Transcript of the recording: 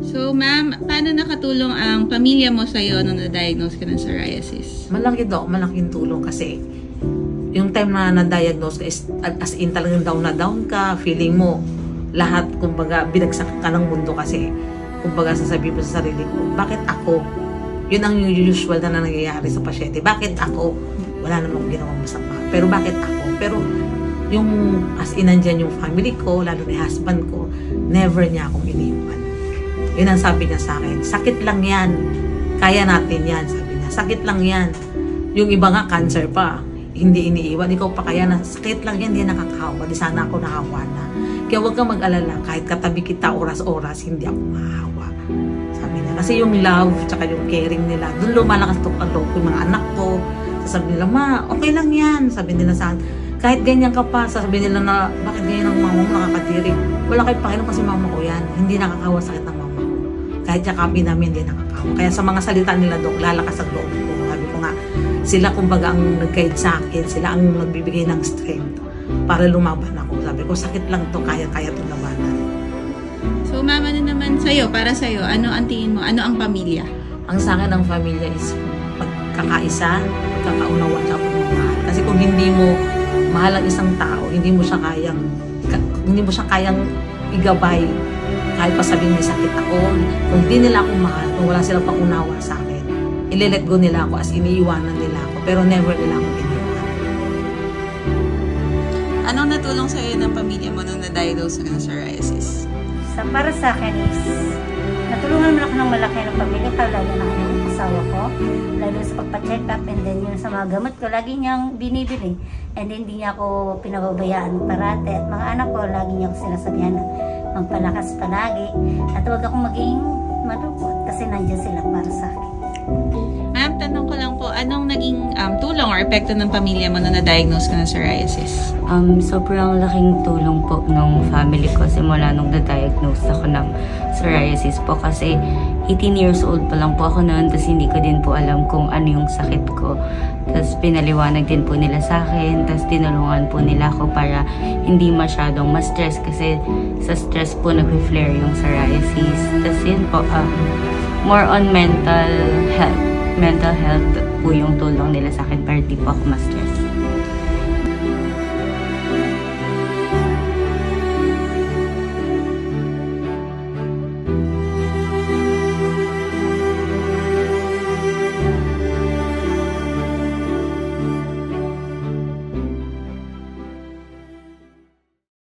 So, ma'am, paano nakatulong ang pamilya mo sa'yo nung na-diagnose ka ng psoriasis? Malaking tulong kasi yung time na na-diagnose ka is as in talagang down na down ka, feeling mo lahat, kumbaga, binagsak ka ng mundo kasi kumbaga sasabihin mo sa sarili ko, bakit ako? Yun ang usual na nangyayari sa pasyente. Bakit ako? Wala namang ginawang masama. Pero bakit ako? Pero yung as in nandyan yung family ko, lalo ni husband ko, never niya akong iniwan. Yun ang sabi niya sa akin, sakit lang yan. Kaya natin yan, sabi niya. Sakit lang yan. Yung iba nga, cancer pa. Hindi iniiwan. Ikaw pa kaya na, sakit lang yan, hindi nakakahawa. Di sana ako nakahawa na. Kaya huwag kang mag-alala. Kahit katabi kita oras-oras, hindi ako mahahawa. Sabi niya. Kasi yung love, tsaka yung caring nila, doon lumalakas ito ang loob yung mga anak ko. Sabi nila, ma, okay lang yan. Sabi nila sa akin, kahit ganyan ka pa, sabi nila na, bakit ganyan ang mama mo nakakatirig? Wala kayo pakialam kasi mama ko yan. Hindi nakakahawa sakit ng mama ko. Kahit yakapin namin, hindi nakakahawa. Kaya sa mga salita nila, Dok, lalakas ang loob ko. Sabi ko nga, sila kumbaga ang nag-guide sa akin, sila ang nagbibigay ng strength para lumaban ako. Sabi ko, sakit lang to, kaya-kaya itong labanan. So, ma'am, ano naman sa'yo, para sa'yo, ano ang tingin mo, ano ang pamilya? Ang sa akin ng pamilya is pagkakaisa, pagkakaunawa, at pagmamahal. Kasi kung hindi mo mahal ang isang tao, hindi mo siya kayang igabay. Kahit pa sabihin may sakit ako, kung hindi nila ako mahal, kung wala silang pangunawa sa akin, ile-let go nila ako as iniiwanan nila ako, pero never nila ako iniwan. Anong natulong sa'yo ng pamilya mo nung na-diagnose ka ng psoriasis? Para sa akin is, natulungan mo ako ng malaki ng pamilya ko, lalo na yung asawa ko, lalo sa pagpa-check up, and then yun sa mga gamot ko, lagi niyang binibili, and hindi niya ako pinababayaan parate, at mga anak ko, lagi niya ako sinasabihan na magpalakas palagi, at huwag akong maging malungkot, kasi nandiyan sila para sa akin. Ma'am, tanong ko lang po, anong naging tulong or epekto ng pamilya mo na na-diagnose ka ng psoriasis? Sobrang laking tulong po ng family ko simula nung na-diagnose ako ng psoriasis po kasi 18 years old pa lang po ako noon, tapos hindi ko din po alam kung ano yung sakit ko. Tapos pinaliwanag din po nila sa akin, tapos tinulungan po nila ako para hindi masyadong ma-stress kasi sa stress po nag-flare yung psoriasis. Tapos yun po, more on mental health po yung tulong nila sa akin para di po ako ma-stress.